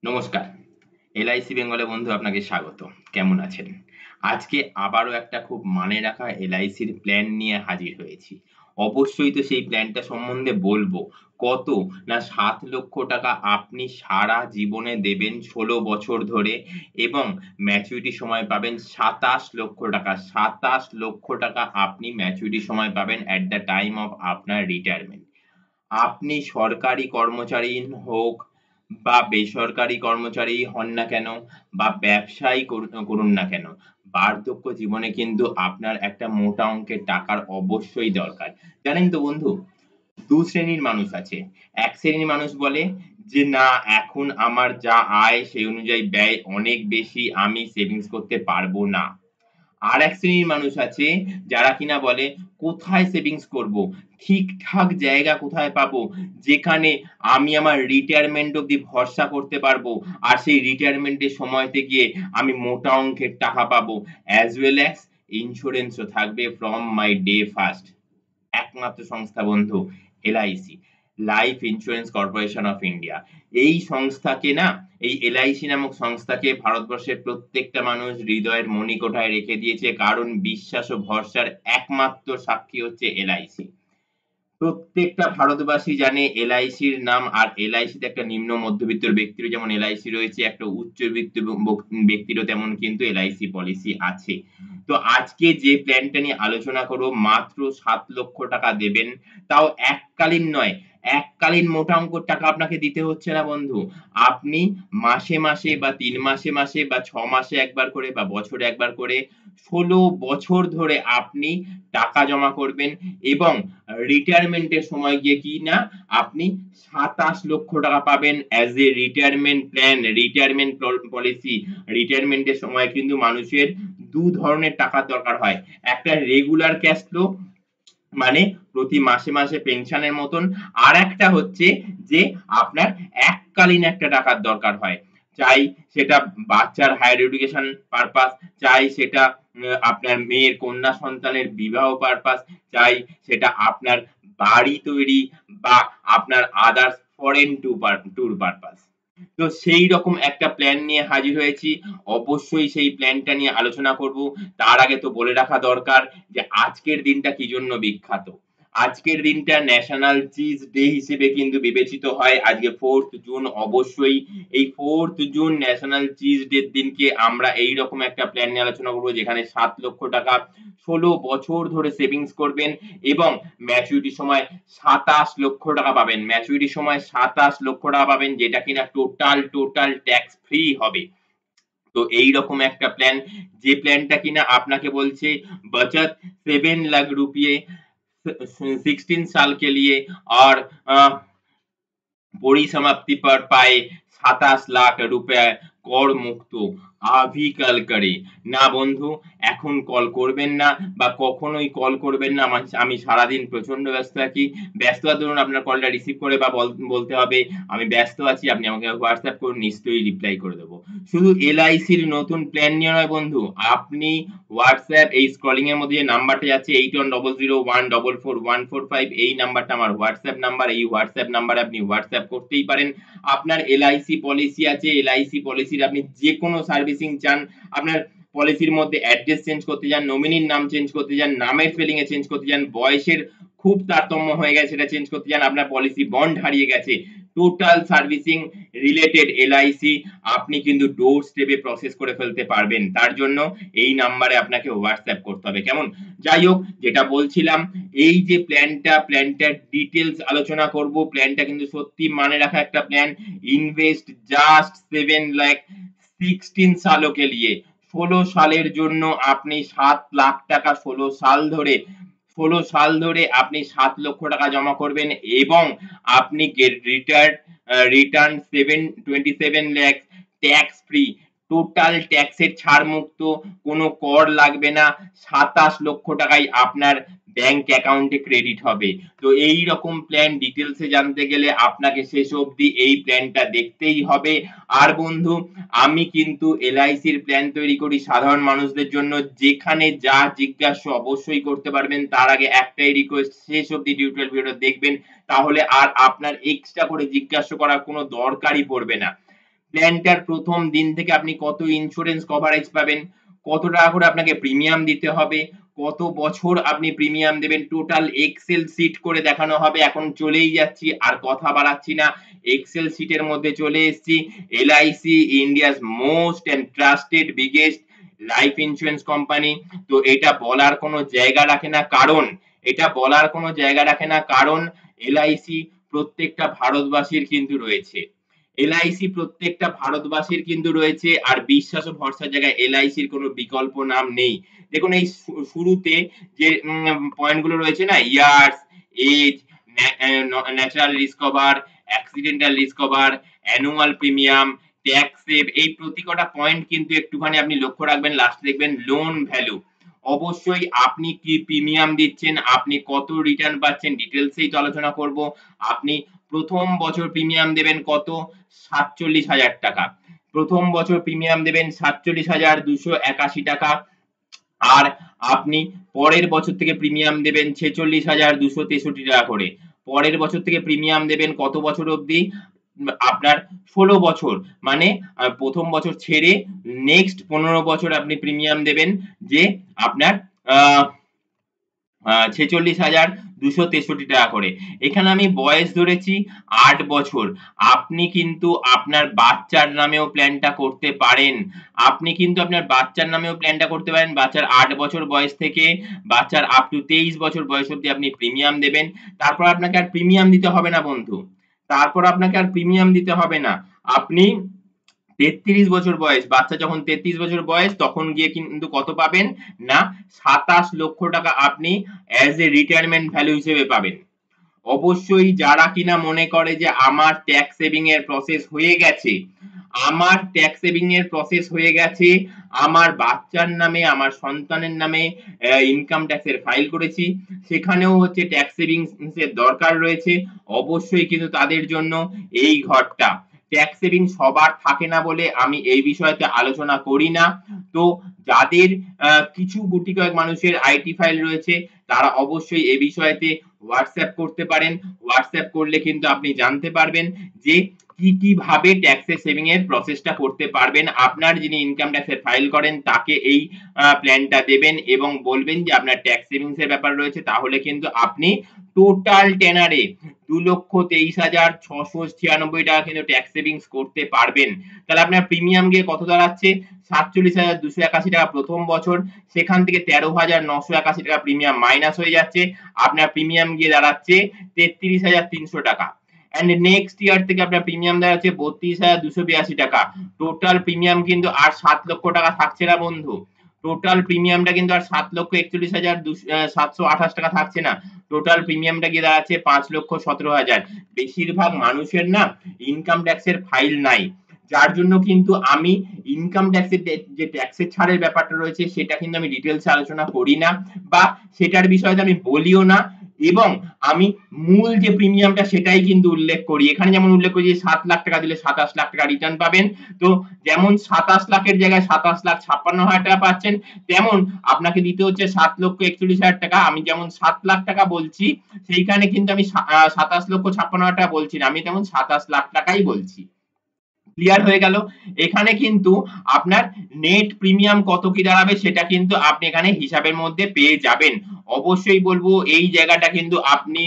নমস্কার। LIC বেঙ্গলে বন্ধু আপনাকে স্বাগত। কেমন আছেন? আজকে আবারও একটা খুব মানে রাখা LICর প্ল্যান নিয়ে হাজির হয়েছি। অবশ্যই তো সেই প্ল্যানটা সম্বন্ধে বলবো। কত? না ৳৭,০০,০০০ আপনি সারা জীবনে দেবেন ১৬ বছর ধরে এবং ম্যাচুরিটির সময় পাবেন ৳২৭,০০,০০০। ৳২৭,০০,০০০ আপনি ম্যাচুরিটির সময় পাবেন at the time of আপনার রিটায়ারমেন্ট। আপনি সরকারি কর্মচারী হোক বা বেসরকারি কর্মচারী হন না কেন বা ব্যবসাই করুন না কেন, বার্ধক্য জীবনে কিন্তু আপনার একটা মোটা অঙ্কের টাকার অবশ্যই দরকার। জানেন তো বন্ধু, ২ শ্রেণীর মানুষ আছে। এক শ্রেণীর মানুষ বলে যে, "না, এখন আমার যা আয় সেই অনুযায়ী ব্যয় অনেক বেশি, আমি সেভিংস করতে পারবো না।" আরেক শ্রেণীর মানুষ আছে যারা কিনা বলে, "কোথায় সেভিংস করব? ঠিকঠাক জায়গা কোথায় পাবো? যেখানে আমি আমার রিটায়ারমেন্ট অব্দি ভরসা করতে পারবো। আর সেই রিটায়ারমেন্টের সময়তে গিয়ে আমি মোটা অঙ্কের টাকা পাবো। as well as ইন্সুরেন্স ও থাকবে from my day first." একমাত্র সংস্থা বন্ধু LIC, life insurance corporation of India. এই সংস্থাকে না, এই LIC নামক সংস্থাকে ভারতবর্ষের প্রত্যেকটা মানুষ হৃদয়ের মণিকোঠায় রেখে দিয়েছে। কারণ বিশ্বাস ও ভরসার একমাত্র সাক্ষী হচ্ছে LIC। প্রত্যেকটা ভারতবাসী জানে LICর নাম, আর LICতে একটা নিম্ন মধ্যবিত্ত ব্যক্তিরও যেমন LIC রয়েছে, একটা উচ্চবিত্ত ব্যক্তিরও তেমন কিন্তু LIC পলিসি আছে। তো আজকে যে প্ল্যানটা নিয়ে আলোচনা করব, মাত্র ৳৭,০০,০০০ দেবেন। তাও এককালীন নয়, এককালীন মোটা অঙ্কের টাকা আপনাকে দিতে হচ্ছে না বন্ধু। আপনি মাসে, মাসে বা ৩ মাসে, মাসে বা ৬ মাসে একবার করে বা বছরে একবার করে ১৬ বছর ধরে আপনি টাকা জমা করবেন এবং রিটায়ারমেন্টের সময় গিয়ে কি না আপনি ৳২৭,০০,০০০ পাবেন as a retirement plan, retirement policy. রিটায়ারমেন্টের সময় কিন্তু মানুষের ২ ধরনের টাকার দরকার হয়। একটা রেগুলার ক্যাশ ফ্লো, মানে প্রতি মাসে, মাসে পেনশনের মতন। আরেকটা হচ্ছে যে আপনার এককালীন একটা টাকার দরকার হয়। চাই সেটা বাচ্চার হায়ার এডুকেশন পারপাস, চাই সেটা আপনার মেয়ের কন্যা সন্তানের বিবাহ পারপাস, চাই সেটা আপনার বাড়ি তৈরি বা আপনার আদার্স ফরেন ট্যুর পারপাস। তো সেইরকম একটা প্ল্যান নিয়ে হাজির হয়েছি। অবশ্যই সেই প্ল্যানটা নিয়ে আলোচনা করব। তার আগে তো বলে রাখা দরকার যে আজকের দিনটা কি জন্য বিখ্যাত। আজকের দিনটা ন্যাশনাল চিজ ডে হিসেবে কিন্তু বিবেচিত হয়। আজকে 4th জুন, অবশ্যই এই 4th June national cheese day এর দিনকে আমরা এইরকম একটা প্ল্যান নিয়ে আলোচনা করব, যেখানে ৳৭,০০,০০০ ১৬ বছর ধরে সেভিংস করবেন এবং ম্যাচুরিটির সময় ৳২৭,০০,০০০ পাবেন। ম্যাচুরিটির সময় ৳২৭,০০,০০০ পাবেন, যেটা কিনা টোটাল ট্যাক্স ফ্রি হবে। তো এইরকম একটা প্ল্যান, যে প্ল্যানটা কিনা আপনাকে বলছে बचत 7 लाख रुपए 16 साल के लिए और পরিসমাপ্তি पर पाए ২৭,০০,০০০ কর মুক্ত। अभी कल करे। না বন্ধু, এখন কল করবেন না বা কখনোই কল করবেন না। আমি সারাদিন প্রচন্ড ব্যস্ত থাকি। ব্যস্ততার দরুন আপনার কলটা রিসিভ করে বা বলতে হবে আমি ব্যস্ত আছি, আপনি আমাকে WhatsApp করুন, নিশ্চয়ই রিপ্লাই করে দেব। শুধু LICর নতুন প্ল্যান নিয়ে নয় বন্ধু, আপনি WhatsApp এই স্ক্রলিং এর মধ্যে যে নাম্বারটা যাচ্ছে 8100144145, এই নাম্বারটা আমার WhatsApp নাম্বার। এই WhatsApp নাম্বারে আপনি WhatsApp করতেই পারেন। আপনার LIC পলিসি আছে, LIC পলিসির আপনি যেকোনো সার্ভিসিং চান, আপনার পলিসির মধ্যে অ্যাড্রেস চেঞ্জ করতে চান, নমিনির নাম চেঞ্জ করতে চান, নামের স্পেলিং এ চেঞ্জ করতে চান, বয়সের খুব তারতম্য হয়ে গেছে সেটা চেঞ্জ করতে চান, আপনার পলিসি বন্ড হারিয়ে গেছে, টোটাল সার্ভিসিং রিলেটেড LIC আপনি কিন্তু ডোর স্টেপে প্রসেস করে ফেলতে পারবেন। তার জন্য এই নাম্বারে আপনাকে WhatsApp করতে হবে। কেমন? যাই হোক, যেটা বলছিলাম, এই যে প্ল্যানটার ডিটেইলস আলোচনা করব। প্ল্যানটা কিন্তু সত্যি মানে রাখা একটা প্ল্যান। ইনভেস্ট জাস্ট 7 লাখ 16 सालों के लिए। ১৬ সালের জন্য আপনি ৳৭,০০,০০০ ১৬ সাল ধরে আপনি ৳৭,০০,০০০ জমা করবেন এবং আপনি return 27 lakh tax free, total ট্যাক্সের ছাড় মুক্ত, কোনো কর লাগবে না। ৳২৭,০০,০০০ আপনার ব্যাংক অ্যাকাউন্টে ক্রেডিট হবে। তো এইরকম প্ল্যান ডিটেইলস এ জানতে গেলে আপনাকে শেষ অবধি এই প্ল্যানটা দেখতেই হবে। আর বন্ধু, আমি কিন্তু LICর প্ল্যান তৈরি করি সাধারণ মানুষদের জন্য। যেখানে যা জিজ্ঞাস্য অবশ্যই করতে পারবেন। তার আগে একটাই রিকোয়েস্ট, শেষ অবধি টিউটোরিয়াল ভিডিওটা দেখবেন। তাহলে আর আপনার এক্সট্রা করে জিজ্ঞাসা করার কোনো দরকারই পড়বে না। প্ল্যানটার প্রথম দিন থেকে আপনি কত ইন্স্যুরেন্স কভারেজ পাবেন, কত টাকা করে আপনাকে প্রিমিয়াম দিতে হবে, কত বছর আপনি প্রিমিয়াম দেবেন, টোটাল এক্সেল শিট করে দেখানো হবে। এখন চলেই যাচ্ছি, আর কথা বাড়াচ্ছি না। এক্সেল শিটের মধ্যে চলে এসেছি। LIC India's most and trusted biggest life insurance company. তো এটা বলার কোনো জায়গা রাখে না, কারণ এটা বলার কোনো জায়গা রাখে না কারণ এলআইসি প্রত্যেকটা ভারতবাসীর কিন্তু রয়েছে। এলআইসি প্রত্যেকটা ভারতবাসীর কিন্তু রয়েছে, আর বিশ্বাস ও ভরসার জায়গায় এলআইসির কোনো বিকল্প নাম নেই। দেখুন এই শুরুতে যে পয়েন্টগুলো রয়েছে না, years, age, natural risk cover, accidental risk cover, annual premium, tax save, এই প্রতি কটা পয়েন্ট কিন্তু একটুখানি আপনি লক্ষ্য রাখবেন। লাস্টে দেখবেন লোন ভ্যালু। অবশ্যই আপনি কি প্রিমিয়াম দিচ্ছেন, আপনি কত রিটার্ন পাচ্ছেন, ডিটেলসেই তো আলোচনা করব। আপনি প্রথম বছর প্রিমিয়াম দেবেন কত, ৪৭,০০০ টাকা। প্রথম বছর প্রিমিয়াম দেবেন ৪৭,২৮১ টাকা। আর আপনি পরের বছর থেকে প্রিমিয়াম দেবেন ৪৬,২৬৩ টাকা করে। পরের বছর থেকে প্রিমিয়াম দেবেন কত বছর অবধি, আপনার ১৬ বছর। মানে প্রথম বছর ছেড়ে নেক্সট ১৫ বছর আপনি প্রিমিয়াম দেবেন, যে আপনার ৪৬,২৬৩ টাকা করে। এখানে আমি বয়স ধরেছি ৮ বছর। আপনি কিন্তু আপনার বাচ্চার নামেও প্ল্যানটা করতে পারেন। আপনি কিন্তু আপনার বাচ্চার নামেও প্ল্যানটা করতে পারেন। বাচ্চার ৮ বছর বয়স থেকে বাচ্চার আপ টু ২৩ বছর বয়স অবধি আপনি প্রিমিয়াম দেবেন। তারপর আপনাকে আর প্রিমিয়াম দিতে হবে না বন্ধু। তারপর আপনাকে আর প্রিমিয়াম দিতে হবে না। আপনি ৩৩ বছর বয়স, বাচ্চা যখন ৩৩ বছর বয়স তখন গিয়ে কিন্তু কত পাবেন না, ২৭ লক্ষ টাকা আপনি অ্যাজ এ রিটায়ারমেন্ট ভ্যালু হিসেবে পাবেন। অবশ্যই যারা কিনা মনে করে যে আমার ট্যাক্স সেভিং এর প্রসেস হয়ে গেছে, আমার ট্যাক্স সেভিং এর প্রসেস হয়ে গেছে, আমার বাচ্চার নামে, আমার সন্তানের নামে ইনকাম ট্যাক্সের ফাইল করেছি, সেখানেও হচ্ছে ট্যাক্স সেভিংস এর দরকার রয়েছে, অবশ্যই কিন্তু তাদের জন্য এই ঘরটা। ট্যাক্স সেভিং সবার থাকে না বলে আমি এই বিষয়তে আলোচনা করি না। তো যাদের কিছু গুটি কয়েক মানুষের আইটি ফাইল রয়েছে, তারা অবশ্যই এই বিষয়তে হোয়াটসঅ্যাপ করতে পারেন। হোয়াটসঅ্যাপ করলে কিন্তু আপনি জানতে পারবেন যে কিভাবে ট্যাক্সের সেভিং এর প্রসেসটা করতে পারবেন। আপনার যিনি ইনকাম ট্যাক্সের ফাইল করেন তাকে এই প্ল্যানটা দেবেন এবং বলবেন যে আপনার ট্যাক্স সেভিংস এর ব্যাপার রয়েছে, তাহলে কিন্তু আপনি টোটাল টেনারে ২,২৩,৬৯৬ টাকা কিন্তু ট্যাক্স সেভিংস করতে পারবেন। তাহলে আপনার প্রিমিয়াম গিয়ে কত দাঁড়াচ্ছে, ৪৭,২৮১ টাকা প্রথম বছর, সেখান থেকে ১৩,৯৮১ টাকা প্রিমিয়াম মাইনাস হয়ে যাচ্ছে। আপনার প্রিমিয়াম গিয়ে দাঁড়াচ্ছে ৩৩,৩০০ টাকা। এন্ড নেক্সট ইয়ার থেকে আপনার প্রিমিয়াম দাঁড়াচ্ছে ৩২,২৮২ টাকা। টোটাল প্রিমিয়াম কিন্তু আর ৭ লক্ষ টাকা থাকছে না বন্ধু। টোটাল প্রিমিয়ামটা কিন্তু আর ৭,৪১,৭২৭ টাকা থাকছে না। টোটাল প্রিমিয়ামটা গিয়ে দাঁড়াচ্ছে ৫,১৭,০০০। বেশিরভাগ মানুষের না ইনকাম ট্যাক্সের ফাইল নাই, যার জন্য কিন্তু আমি ইনকাম ট্যাক্সের যে ট্যাক্সের ছাড়ের ব্যাপারটা রয়েছে সেটা কিন্তু আমি ডিটেলসে আলোচনা করি না, বা সেটার বিষয়টা আমি বলিও না, এবং আমি মূল যে প্রিমিয়ামটা সেটাই কিন্তু উল্লেখ করি। এখানে যেমন উল্লেখ করি যে ৭ লাখ টাকা দিলে ২৭ লাখ টাকা রিটার্ন পাবেন। তো যেমন ২৭ লাখের জায়গায় ২৭,৫৬,০০০ টাকা পাচ্ছেন, তেমন আপনাকে দিতে হচ্ছে ৭,৪১,০০০ টাকা। আমি যেমন ৭ লাখ টাকা বলছি, সেইখানে কিন্তু আমি ২৭,৫৬,০০০ টাকা বলছি না, আমি তেমন ২৭ লাখ টাকাই বলছি। ক্লিয়ার হয়ে গেল? এখানে কিন্তু আপনার নেট প্রিমিয়াম কত কি দাঁড়াবে সেটা কিন্তু আপনি এখানে হিসাবের মধ্যে পেয়ে যাবেন। অবশ্যই বলবো এই জায়গাটা কিন্তু আপনি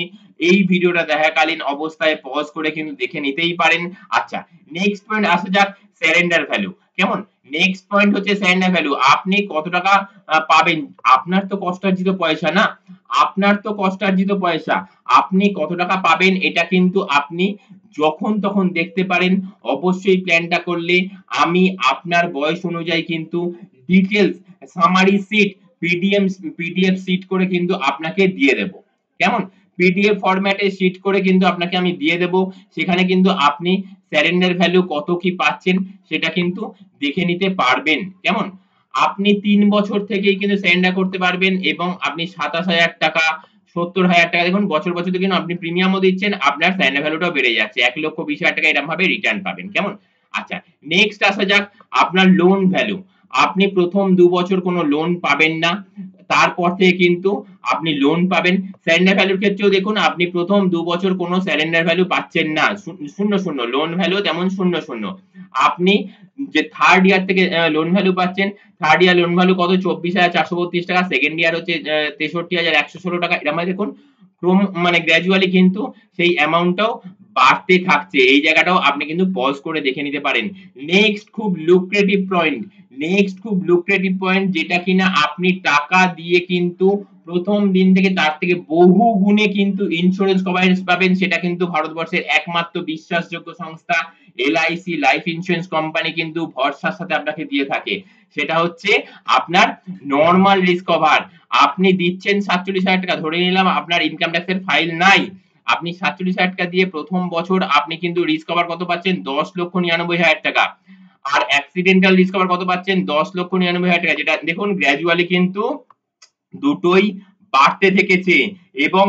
এই ভিডিওটা দেখাকালীন অবস্থায় পজ করে কিন্তু দেখে নিতেই পারেন। আচ্ছা, নেক্সট পয়েন্ট আসা যাক, সারেন্ডার ভ্যালু। কেমন? নেক্সট পয়েন্ট হচ্ছে সারেন্ডার ভ্যালু। আপনি কত টাকা পাবেন? আপনার তো কষ্টার্জিত পয়সা না? আপনার তো কষ্টার্জিত পয়সা। আপনি কত টাকা পাবেন এটা কিন্তু আপনি যখন তখন দেখতে পারেন। অবশ্যই প্ল্যানটা করলে আমি আপনার বয়স অনুযায়ী কিন্তু details summary sheet, PDF sheet করে কিন্তু আপনাকে দিয়ে দেব। কেমন? পিডিএফ ফরম্যাটে শীট করে কিন্তু আপনাকে আমি দিয়ে দেব। সেখানে কিন্তু আপনি সারেন্ডার ভ্যালু কত কি পাচ্ছেন সেটা কিন্তু দেখে নিতে পারবেন। কেমন? আপনি ৩ বছর থেকেই কিন্তু সারেন্ডার করতে পারবেন, এবং আপনি ২৭,০০০ টাকা, ৭০,০০০ টাকা, দেখুন বছর বছর কিন্তু আপনি প্রিমিয়ামও দিচ্ছেন, আপনার সারেন্ডার ভ্যালুটাও বেড়ে যাচ্ছে। ১,২০,০০০ টাকা এরকম ভাবে রিটার্ন পাবেন। কেমন? আচ্ছা, নেক্সট আসা যাক আপনার লোন ভ্যালু। আপনি প্রথম ২ বছর কোনো লোন পাবেন না। তারপর থেকে কিন্তু আপনি লোন পাবেন। সারেন্ডার ভ্যালুর ক্ষেত্রেও দেখুন আপনি প্রথম 2 বছর কোনো সারেন্ডার ভ্যালু পাচ্ছেন না। শূন্য শূন্য লোন ভ্যালু তেমন শূন্য শূন্য। আপনি যে থার্ড ইয়ার থেকে লোন ভ্যালু পাচ্ছেন, থার্ড ইয়ার লোন ভ্যালু কত 24,432 টাকা, সেকেন্ড ইয়ার হচ্ছে 63,116 টাকা। এরকম দেখুন মানে গ্র্যাজুয়ালি কিন্তু সেই অ্যামাউন্টটাও বাড়তে থাকছে। এই জায়গাটাও আপনি কিন্তু পজ করে দেখে নিতে পারেন। নেক্সট খুব লুক্রেটিভ পয়েন্ট, নেক্সট খুব লুক্রেটিভ পয়েন্ট, যেটা কিনা আপনি টাকা দিয়ে কিন্তু প্রথম দিন থেকে তার থেকে বহু গুণে কিন্তু ইন্স্যুরেন্স কভারেজ পাবেন। সেটা কিন্তু ভারতবর্ষের একমাত্র বিশ্বাসযোগ্য সংস্থা এলআইসি লাইফ ইন্স্যুরেন্স কোম্পানি কিন্তু ভরসার সাথে আপনাকে দিয়ে থাকে। সেটা হচ্ছে আপনার নরমাল রিস্ক কভার। আপনি দিচ্ছেন 47,000 টাকা, ধরে নিলাম আপনার ইনকাম ট্যাক্সের ফাইল নাই, আপনি 47,000 টাকা দিয়ে প্রথম বছর আপনি কিন্তু রিস্ক কভার কত পাচ্ছেন 10,99,000 টাকা। আর অ্যাক্সিডেন্টাল রিস্ক কভার কত পাচ্ছেন 10,99,000 টাকা। যেটা দেখুন গ্র্যাজুয়ালি কিন্তু দুটোই বাড়তে থেকেছে এবং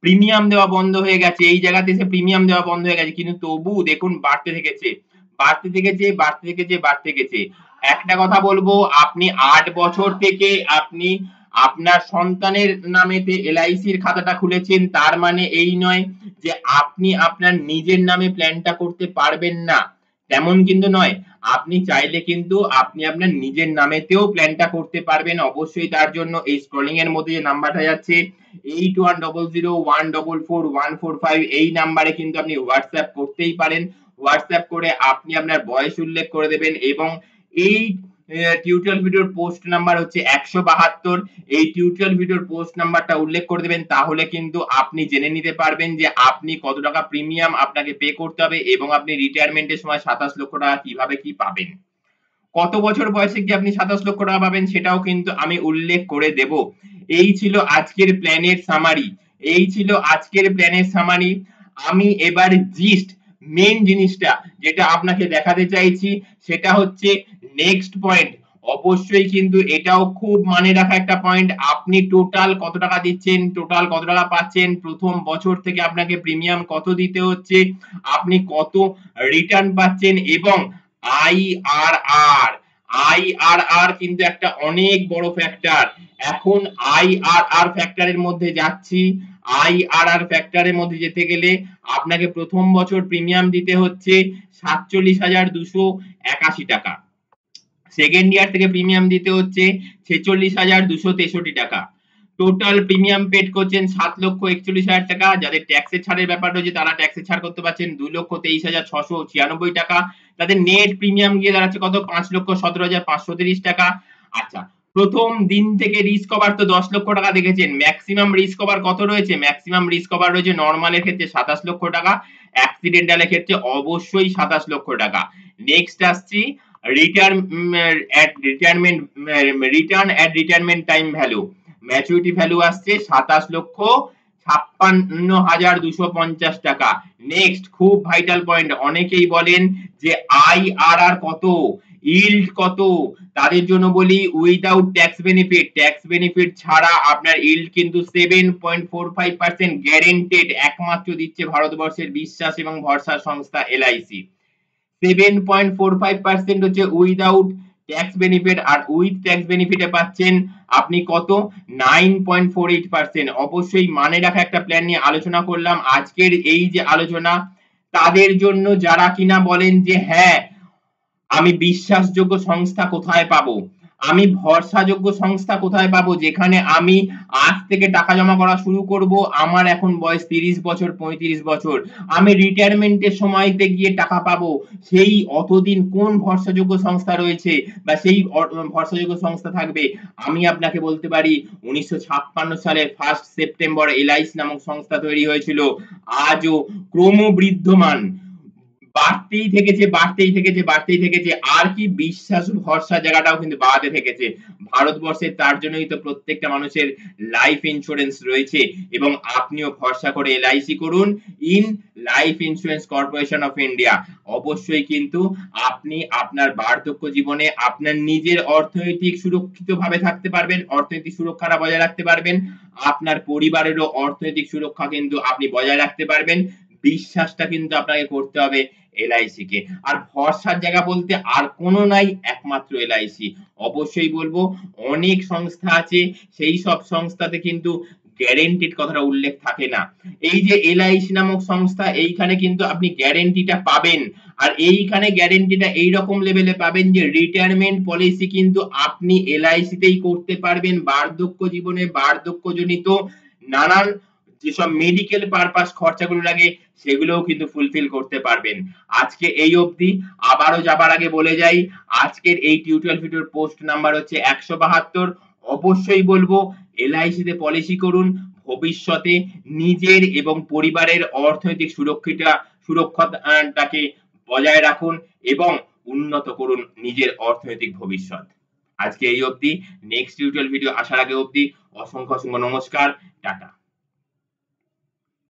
প্রিমিয়াম দেওয়া বন্ধ হয়ে গেছে। এই জায়গাতে এসে প্রিমিয়াম দেওয়া বন্ধ হয়ে গেছে, কিন্তু তবু দেখুন বাড়তে থেকেছে, বাড়তে থেকেছে, বাড়তে থেকেছে, বাড়তে থেকেছে। একটা কথা বলবো, আপনি 8 বছর থেকে আপনি আপনার সন্তানের নামেতে এলআইসির খাতাটা খুলেছেন, তার মানে এই নয় যে আপনি আপনার নিজের নামে প্ল্যানটা করতে পারবেন না, তেমন কিন্তু নয়। আপনি চাইলে কিন্তু আপনি আপনার নিজের নামেতেও প্ল্যানটা করতে পারবেন। অবশ্যই তার জন্য এই স্ক্রলিং এর মধ্যে যে নাম্বারটা যাচ্ছে 8100144145 এই নাম্বারে কিন্তু আপনি হোয়াটসঅ্যাপ করতেই পারেন। হোয়াটসঅ্যাপ করে আপনি আপনার বয়স উল্লেখ করে দেবেন এবং এই টিউটোরিয়াল ভিডিওর পোস্ট নাম্বার হচ্ছে 172। এই টিউটোরিয়াল ভিডিওর পোস্ট নাম্বারটা উল্লেখ করে দেবেন, তাহলে কিন্তু আপনি জেনে নিতে পারবেন যে আপনি কত টাকা প্রিমিয়াম আপনাকে পে করতে হবে এবং আপনি রিটায়ারমেন্টের সময় 27 লক্ষ টাকা কিভাবে কি পাবেন। কত বছর বয়সে কি আপনি 27 লক্ষ টাকা পাবেন সেটাও কিন্তু আমি উল্লেখ করে দেব। এই ছিল আজকের প্ল্যানের সামারি, এই ছিল আজকের প্ল্যানের সামারি। আমি এবার জিস্ট মেইন জিনিসটা যেটা আপনাকে দেখাতে চাইছি সেটা হচ্ছে নেক্সট পয়েন্ট। অবশ্যই কিন্তু এটাও খুব মানে রাখা একটা পয়েন্ট, আপনি টোটাল কত টাকা দিচ্ছেন, টোটাল কত টাকা পাচ্ছেন, প্রথম বছর থেকে আপনাকে প্রিমিয়াম কত দিতে হচ্ছে, আপনি কত রিটার্ন পাচ্ছেন এবং আইআরআর। আইআরআর কিন্তু একটা অনেক বড় ফ্যাক্টর। এখন আইআরআর ফ্যাক্টরের মধ্যে যাচ্ছি। আইআরআর ফ্যাক্টরের মধ্যে যেতে গেলে আপনাকে প্রথম বছর প্রিমিয়াম দিতে হচ্ছে 47,281 টাকা। সেকেন্ড ইয়ার থেকে প্রিমিয়াম দিতে হচ্ছে 46,263 টাকা। টোটাল প্রিমিয়াম পেড করছেন 7,41,000 টাকা। যাদের ট্যাক্সের ছাড়ের ব্যাপার রয়েছে তারা ট্যাক্সের ছাড় করতে পারছেন 2,23,696 টাকা। তাদের নেট প্রিমিয়াম গিয়ে দাঁড়াচ্ছে কত 5,17,530 টাকা। আচ্ছা, প্রথম দিন থেকে রিস্ক কভার তো 10 লক্ষ টাকা দেখেছেন, ম্যাক্সিমাম রিস্ক কভার কত রয়েছে, ম্যাক্সিমাম রিস্ক কভার রয়েছে নরমালের ক্ষেত্রে 27 লক্ষ টাকা, অ্যাক্সিডেন্টালের ক্ষেত্রে অবশ্যই 27 লক্ষ টাকা। নেক্সট আসছি return at retirement time value. Maturity value আসছে 27,56,250 টাকা। নেক্সট খুব ভাইটাল পয়েন্ট, অনেকেই বলেন যে আইআরআর কত, ইল্ড কত, তাদের জন্য বলি without tax benefit, tax benefit ছাড়া আপনার ইল্ড কিন্তু 7.45% গ্যারেন্টেড, একমাত্র দিচ্ছে ভারতবর্ষের বিশ্বাস এবং ভরসার সংস্থা এলআইসি। 7.45% হচ্ছে উইদাউট ট্যাক্স বেনিফিট, আর উইথ ট্যাক্স বেনিফিটে পাচ্ছেন আপনি কত 9.48%। অবশ্যই মানে রাখা একটা প্ল্যান নিয়ে আলোচনা করলাম। আজকের এই যে আলোচনা তাদের জন্য যারা কিনা বলেন যে হ্যাঁ আমি বিশ্বাসযোগ্য সংস্থা কোথায় পাবো, আমি ভরসাযোগ্য সংস্থা কোথায় পাবো যেখানে আমি আজ থেকে টাকা জমা করা শুরু করব, আমার এখন বয়স 30 বছর 35 বছর, আমি রিটায়ারমেন্টের সময়তে গিয়ে টাকা পাবো, সেই অতদিন কোন ভরসাযোগ্য সংস্থা রয়েছে বা সেই ভরসাযোগ্য সংস্থা থাকবে। আমি আপনাকে বলতে পারি 1956 সালে 1 সেপ্টেম্বর এলআইসি নামক সংস্থা তৈরি হয়েছিল, আজও ক্রমবৃদ্ধমান, বাড়তেই থেকেছে, বাড়তেই থেকেছে, বাড়তেই থেকেছে, আর কি বিশ্বাস ভরসা জায়গাটাও কিন্তু বাড়তে থেকেছে ভারতবর্ষে। তার জন্যই তো প্রত্যেকটা মানুষের লাইফ ইন্স্যুরেন্স রয়েছে এবং আপনিও ভরসা করে এলআইসি করুন in life insurance corporation of India. অবশ্যই কিন্তু আপনি আপনার বার্ধক্য জীবনে আপনার নিজের অর্থনৈতিক সুরক্ষিত ভাবে থাকতে পারবেন, অর্থনৈতিক সুরক্ষাটা বজায় রাখতে পারবেন, আপনার পরিবারেরও অর্থনৈতিক সুরক্ষা কিন্তু আপনি বজায় রাখতে পারবেন। বিশ্বাসটা কিন্তু আপনাকে করতে হবে এলআইসি কে। আর ভরসার জায়গা বলতে আর কোনো নাই, একমাত্র এলআইসি। অবশ্যই বলব অনেক সংস্থা আছে, সেই সব সংস্থাতে কিন্তু গ্যারান্টিড কথাটা উল্লেখ থাকে না। এই যে এলআইসি নামক সংস্থা, এইখানে কিন্তু আপনি গ্যারান্টিটা পাবেন। আর এইখানে গ্যারান্টিটা এইরকম লেভেলে পাবেন যে রিটায়ারমেন্ট পলিসি কিন্তু আপনি এলআইসি তেই করতে পারবেন। বার্ধক্য জীবনে বার্ধক্যজনিত নানান যেসব মেডিকেল পারপাস খরচাগুলো লাগে সেগুলোও কিন্তু ফুলফিল করতে পারবেন। আজকে এই অবধি। আবারও যাবার আগে বলে যাই, আজকের এই টিউটোরিয়াল ভিডিওর পোস্ট নাম্বার হচ্ছে ১৭২। অবশ্যই বলবো এলআইসি তে পলিসি করুন। ভবিষ্যতে নিজের এবং পরিবারের অর্থনৈতিক সুরক্ষাটাকে বজায় রাখুন এবং উন্নত করুন নিজের অর্থনৈতিক ভবিষ্যৎ। আজকে এই অবধি। নেক্সট টিউটোরিয়াল ভিডিও আসার আগে অবধি অসংখ্য নমস্কার। টাটা।